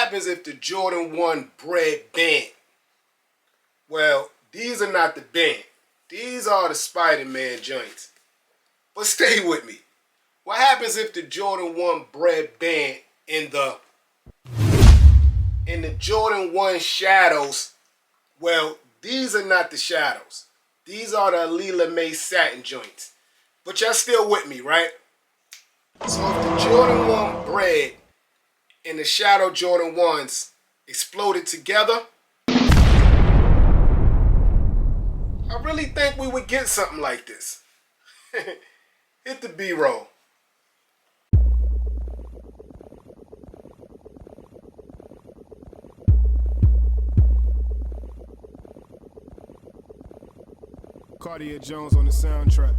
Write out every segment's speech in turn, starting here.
happens if the Jordan 1 bread bent? Well, these are not the bent. These are the Spider-Man joints. But stay with me. What happens if the Jordan 1 bread bent in the Jordan 1 shadows? Well, these are not the shadows. These are the Alila May satin joints. But y'all still with me, right? So if the Jordan 1 bread and the shadow Jordan 1s exploded together, I really think we would get something like this. Hit the B-roll. Cartier Jones on the soundtrack.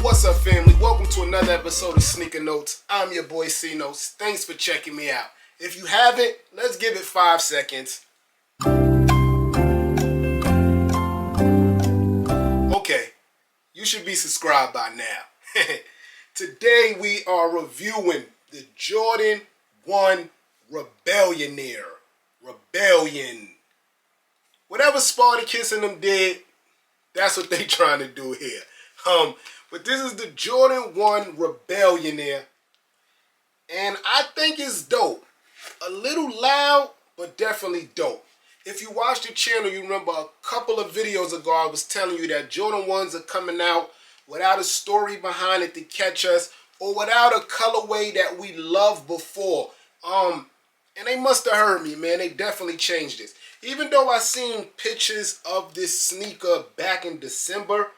What's up, family? Welcome to another episode of Sneaker Notes. I'm your boy C Notes. Thanks for checking me out. If you haven't, let's give it 5 seconds. Okay, you should be subscribed by now. Today we are reviewing the Jordan 1 Rebellionaire. Rebellion. Whatever Spartacus and them did, that's what they trying to do here. But this is the Jordan 1 Rebellionaire, and I think it's dope. A little loud, but definitely dope. If you watch the channel, you remember a couple of videos ago I was telling you that Jordan 1s are coming out without a story behind it to catch us, or without a colorway that we loved before. And they must have heard me, man. They definitely changed this. Even though I seen pictures of this sneaker back in December,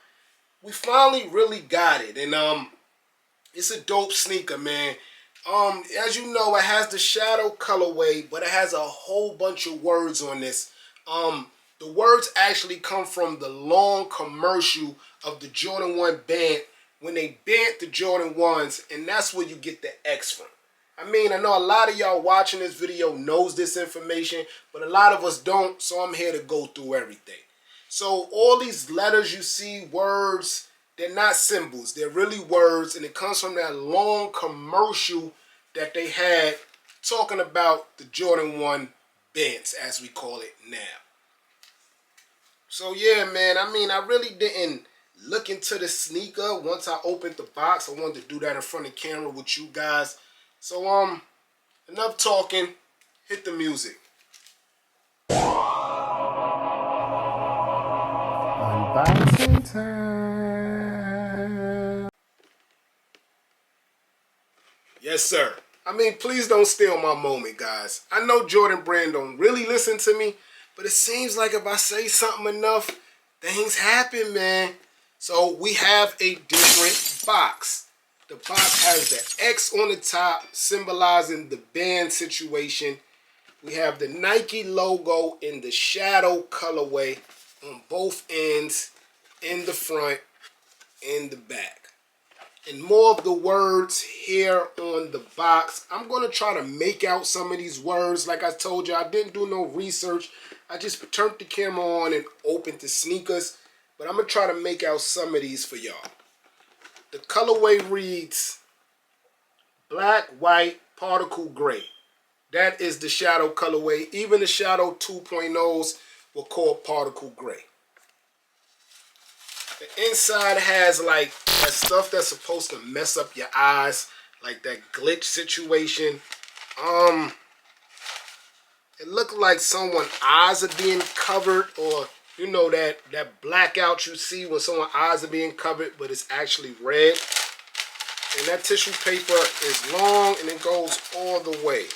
we finally really got it, and it's a dope sneaker, man. As you know, it has the shadow colorway, but it has a whole bunch of words on this. The words actually come from the long commercial of the Jordan 1 band when they banned the Jordan 1s, and that's where you get the X from. I mean, I know a lot of y'all watching this video knows this information, but a lot of us don't, so I'm here to go through everything. So all these letters you see, words, they're not symbols. They're really words, and it comes from that long commercial that they had talking about the Jordan 1 bents, as we call it now. So yeah, man, I mean, I really didn't look into the sneaker once I opened the box. I wanted to do that in front of the camera with you guys. So enough talking. Hit the music. Unboxing time. Yes, sir. I mean, please don't steal my moment, guys. I know Jordan Brand don't really listen to me, but it seems like if I say something enough, things happen, man. So we have a different box. The box has the X on the top, symbolizing the band situation. We have the Nike logo in the shadow colorway on both ends, in the front, in the back. And more of the words here on the box. I'm going to try to make out some of these words. Like I told you, I didn't do no research. I just turned the camera on and opened the sneakers. But I'm going to try to make out some of these for y'all. The colorway reads black, white, particle gray. That is the shadow colorway. Even the shadow 2.0s were called particle gray. The inside has like that stuff that's supposed to mess up your eyes, like that glitch situation. It looked like someone's eyes are being covered, or you know that blackout you see when someone's eyes are being covered, but it's actually red. And that tissue paper is long and it goes all the way.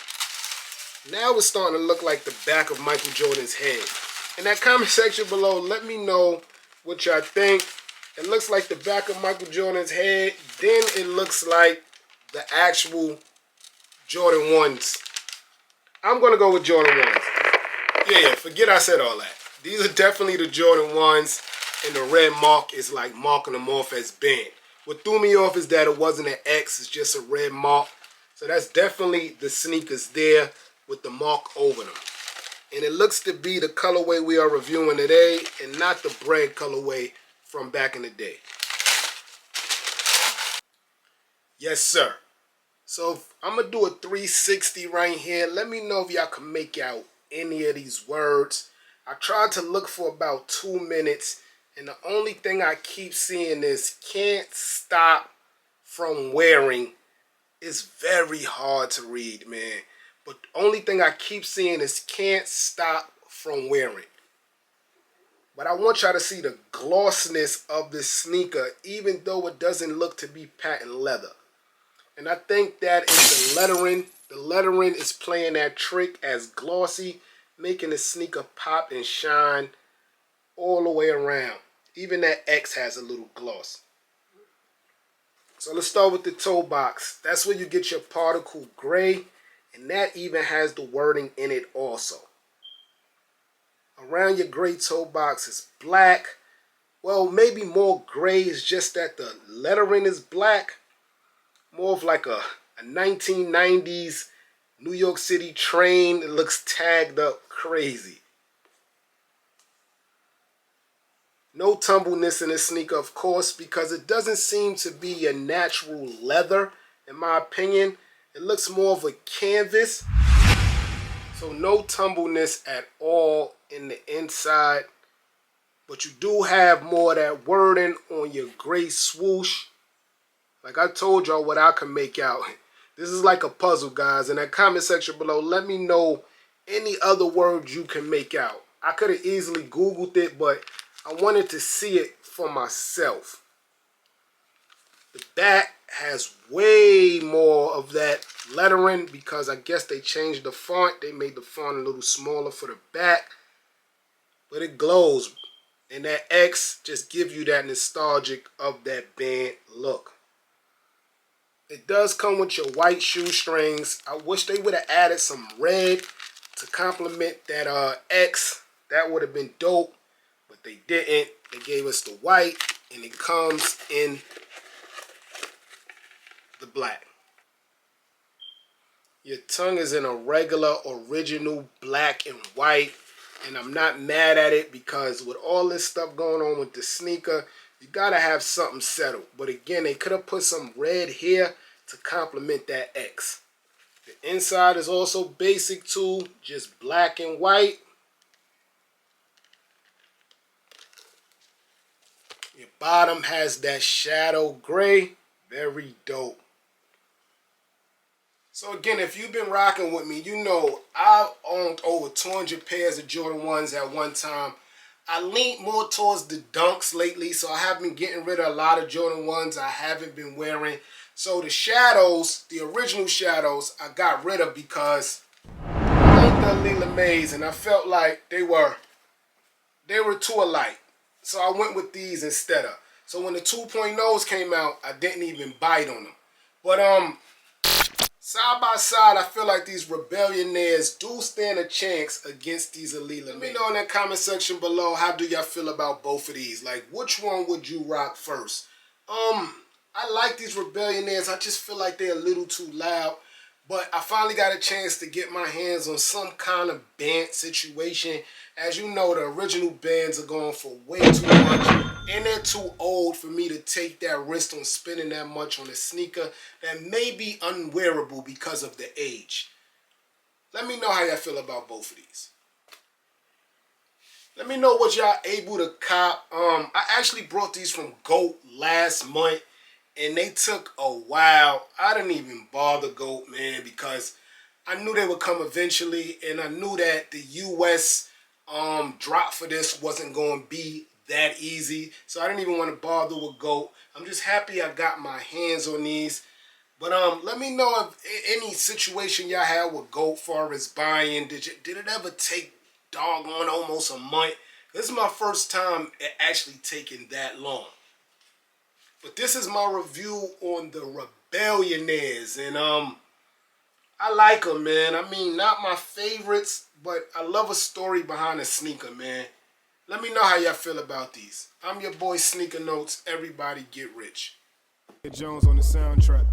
Now it's starting to look like the back of Michael Jordan's head. In that comment section below, let me know which I think it looks like the back of Michael Jordan's head. Then it looks like the actual Jordan 1s. I'm going to go with Jordan 1s. Yeah, forget I said all that. These are definitely the Jordan 1s, and the red mark is like marking them off as banned. What threw me off is that it wasn't an X, it's just a red mark. So that's definitely the sneakers there with the mark over them. And it looks to be the colorway we are reviewing today and not the bread colorway from back in the day. Yes, sir. So I'm going to do a 360 right here. Let me know if y'all can make out any of these words. I tried to look for about 2 minutes, and the only thing I keep seeing is can't stop from wearing. It's very hard to read, man. But the only thing I keep seeing is can't stop from wearing. But I want y'all to see the glossiness of this sneaker, even though it doesn't look to be patent leather. And I think that is the lettering. The lettering is playing that trick as glossy, making the sneaker pop and shine all the way around. Even that X has a little gloss. So let's start with the toe box. That's where you get your particle gray, and that even has the wording in it also. Around your gray toe box is black. Well, maybe more gray, is just that the lettering is black. More of like a 1990s New York City train. It looks tagged up crazy. No tumbleness in this sneaker, of course, because it doesn't seem to be a natural leather, in my opinion. It looks more of a canvas. So no tumbleness at all in the inside. But you do have more of that wording on your gray swoosh. Like I told y'all what I can make out. This is like a puzzle, guys. In that comment section below, let me know any other words you can make out. I could have easily Googled it, but I wanted to see it for myself. The back has way more of that lettering because I guess they changed the font. They made the font a little smaller for the back. But it glows. And that X just gives you that nostalgic of that band look. It does come with your white shoestrings. I wish they would have added some red to complement that X. That would have been dope. But they didn't. They gave us the white, and it comes in the black. Your tongue is in a regular, original black and white, and I'm not mad at it because with all this stuff going on with the sneaker, you gotta have something settled. But again, they could have put some red here to complement that X. The inside is also basic too, just black and white. Your bottom has that shadow gray. Very dope. So again, if you've been rocking with me, you know I owned over 200 pairs of Jordan 1s at one time. I leaned more towards the dunks lately, so I have been getting rid of a lot of Jordan 1s I haven't been wearing. So the shadows, the original shadows, I got rid of because I owned the Rebellionaires and I felt like they were too alike. So I went with these instead of. So when the 2.0s came out, I didn't even bite on them. But side by side, I feel like these Rebellionaires do stand a chance against these Elite. Let me know in that comment section below, how do y'all feel about both of these? Like, which one would you rock first? I like these Rebellionaires. I just feel like they're a little too loud. But I finally got a chance to get my hands on some kind of band situation. As you know, the original bands are going for way too much. And they're too old for me to take that risk on spending that much on a sneaker that may be unwearable because of the age. Let me know how y'all feel about both of these. Let me know what y'all able to cop. I actually brought these from GOAT last month. And they took a while. I didn't even bother GOAT, man, because I knew they would come eventually. And I knew that the US drop for this wasn't going to be that easy. So I didn't even want to bother with GOAT. I'm just happy I got my hands on these. But let me know if any situation y'all had with GOAT far as buying. Did it ever take doggone almost a month This is my first time it actually taking that long. But this is my review on the Rebellionaires, and I like them, man. I mean, not my favorites, but I love a story behind a sneaker, man. Let me know how y'all feel about these. I'm your boy Sneaker Notes. Everybody get rich. Jones on the soundtrack.